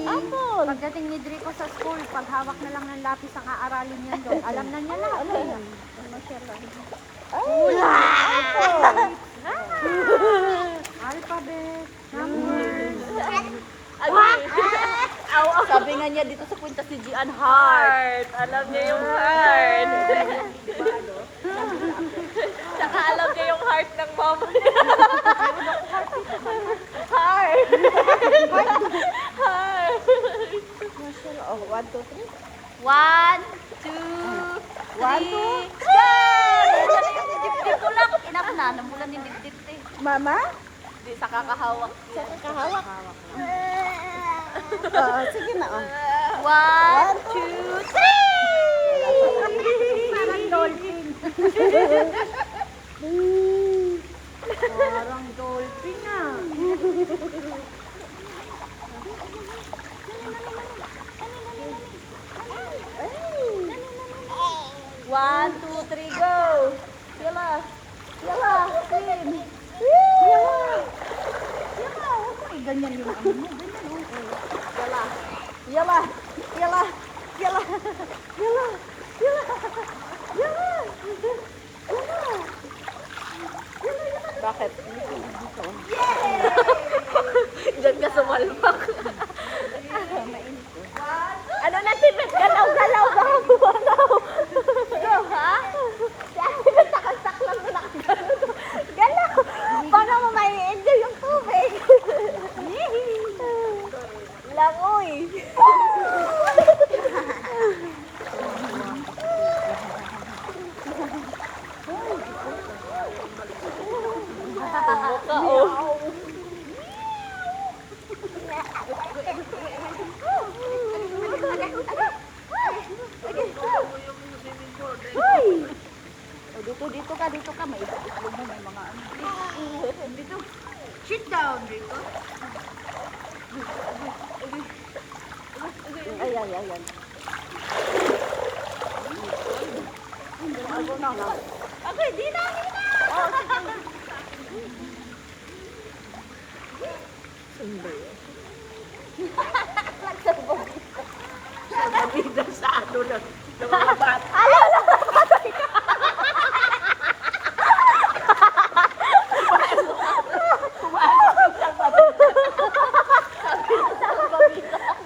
Apple. Pagdating ni Drico sa school, paghawak na lang ng lapis ang aaralin niya doon. Alam na niya lahat. Alphabet, numbers. Sabi nga niya dito sa kwenta si Gian, heart. Alam niya yung heart. Tsaka alam niya yung heart ng mama niya. Heart. Heart. Oh, 1, 2, 3. 1, 2, 3, go! Yan yung dip-dip ko lang. Enough na. Namulan yung dip-dip eh. Mama? Di sa kakahawak. Sa kakahawak. Sige na. 1, 2, 3! Parang dolphin. Parang dolphin ah. One, two, three, go! Yala! Yala! Swim! Huwag mo ganyan yung ano mo. Ganyan oh. Yala! Yala! Yala! Yala! Yala! Yala! Yala! Bakit? Diyan ka sumalpak. Ano na si Beth? Galaw, galaw, galaw, galaw. Go, ha? Si Ate Beth, nakastak lang na nakagalaw. Galaw! Paano mo mai-enjoy yung tubig? Langoy! Buka, oh. Dito ka, may itlog mo, may mga ano. Dito. Sit down, Rico. Ayan. Okay, di na! Nabida sa ano ng mga bata.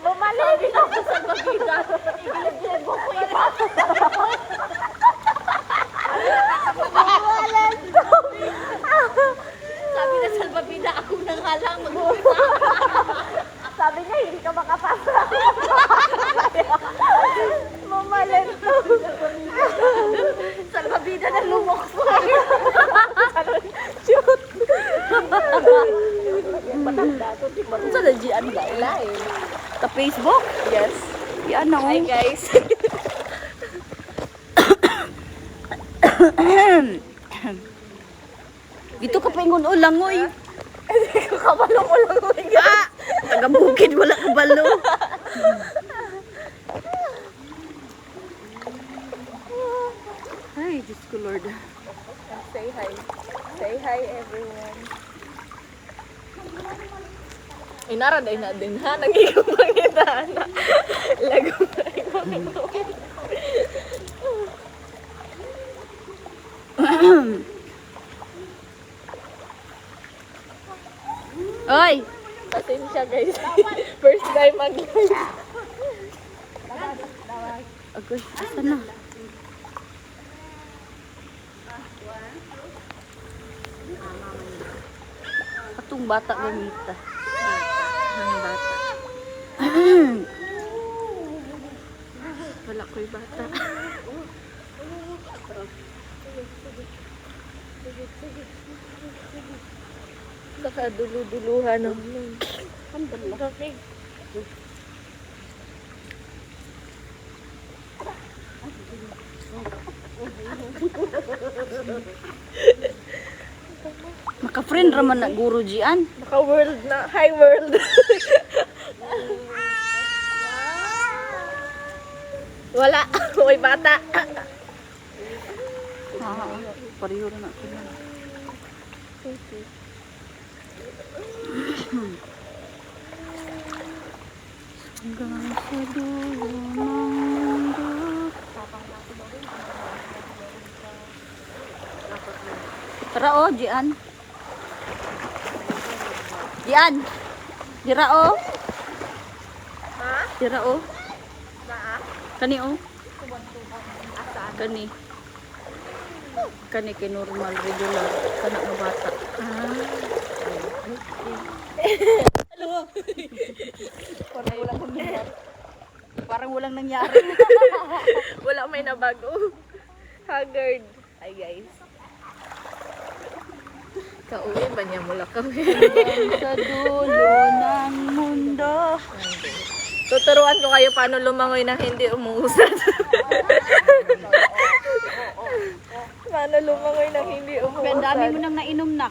Bumalik ako sa babida. Igilid-gilid mo ko yun. Sabi na salbabida, ako na nga lang mag-uusap. Sabi niya, hindi ka makapasa. Mamalan to. Salbabida na lumokso. Shoot. Matanda to, di ba? Sa najian ba? Lain. Sa Facebook? Yes. Yan ako. Hi guys. Dito ka paingon ulangoy. Hindi ko kabalong ulangoy. Ah! Taga-bukid, wala kabalo. Ay, Diyos ko Lord. Say hi. Say hi everyone. Inaraday na din ha, nagiging pangita na. Lagumay mo. Oy! Pasensya guys. First time mag-live. Agoy, asa na? Atong bata gamita. Ang bata. Wala ko'y bata. Nakadulu-duluhan. Okay. Maka-friend raman na guru Gian. Maka-world na. Hi world. Wala. May bata. Pareho na ako. Hanggang sa dulo ng mundo. Tara o, Jian. Jian. Dira o. Ha? Dira o. Naa? Kani o. Asaan? Kani. Kani kay normal, regular. Kana nga bata. Parang walang nangyari. Wala may nabago. Haggard. Hi guys. Kauwi ba niya mula kami? Hanggang sa dulo ng mundo. Tuturuan ko kayo paano lumangoy na hindi umuusad. Paano lumangoy na hindi Ang dami mo umuusad. nang nainom na.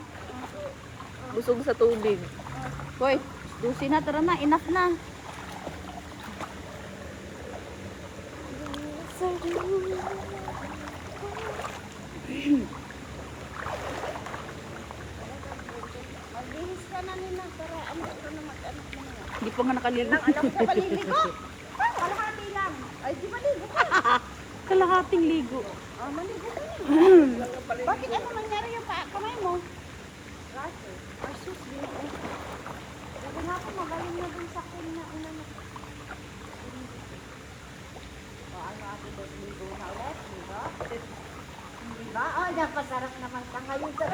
Busog sa tubig. Hoy, dusi na, tara na, enough na. Hindi pa nga nakaligo. Napaliligo. Kalahati lang. Ay, di maligo ka. Kalahating ligo. Maligo ka. Bakit ano nangyari yung kamay mo? Raso. Ay, sus. Sabi nga po, magaling na dun sa akin na inano. O, ano ate, dos ligo na ulit, di ba? Di ba? Oh, napasarap naman ka ngayon sa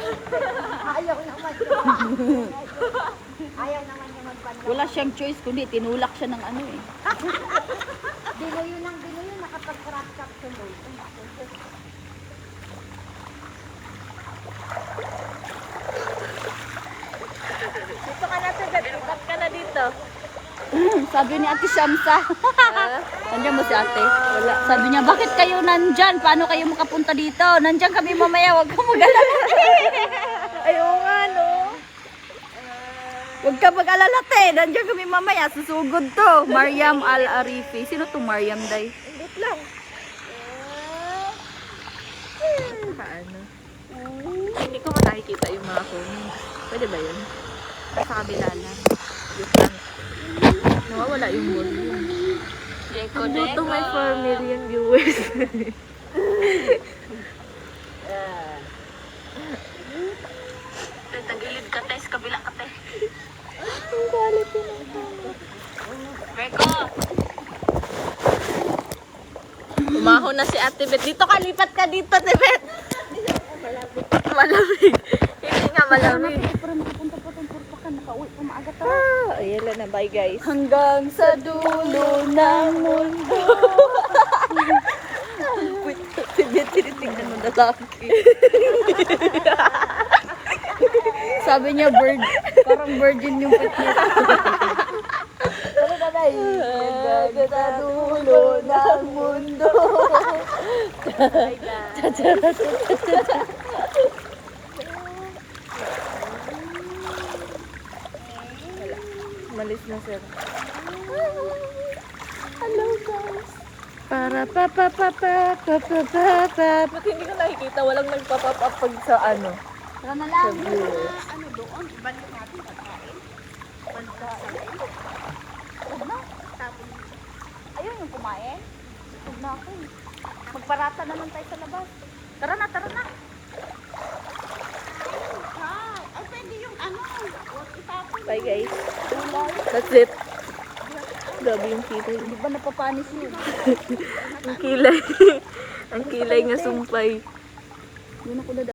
ayaw naman yung ayaw naman yung magpanlaki. Wala siyang choice kundi tinulak siya ng ano eh. Dinuyo ng dinuyo, nakapag-crack-crack tuloy. Dito ka na sa lipat ka na dito. Sabi ni Ate Shamsa. Nandiyan mo si ate? Wala. Sabi niya, bakit kayo nandyan? Paano kayo makapunta dito? Nandyan kami mamaya, wag ka mag-alala. Ayaw nga no. Huwag ka mag-alala te. Nandyan kami mamaya, susugod to. Mariam Al-Arifi. Sino to Mariam, day? Indot lang. Paano? Hindi ko man nakikita yung mga comments. Pwede ba yun? Sa kabila na. Just lang. Nawawala yung volume. Hello to my 4 million viewers. Tagilid ka te, kabila ka te. Ang quality ng Beko! Umahon na si Ate Bet. Dito ka, lipat ka dito, Ate Bet. Malamig. Hindi nga malamig. Pero nakapunta pa itong purpakan, nakauwi pa maaga ta. Ayan na, bye guys. Hanggang sa dulo ng mundo. Wait, tinitingnan mo na laki. Sabi niya bird, parang virgin yung pet niya. Ano ka na hanggang sa dulo ng mundo. Bye guys. Malis na sir. Hello guys. Para pa pa pa pa pa pa pa pa. Ba't hindi ko nakikita? Walang nagpa-pop up pag sa ano. Tara na lang. Sa viewers. Ano doon? Balik natin pagkain. Huwag na. Ayun yung kumain. Huwag na ako. Magparata naman tayo sa labas. Tara na, tara na. Ay, pwede yung ano. Itapon. Bye guys. That's it. Grabe yung kilay. Di ba napapanis yun? Ang kilay. Ang kilay nga sumpay. Yun ako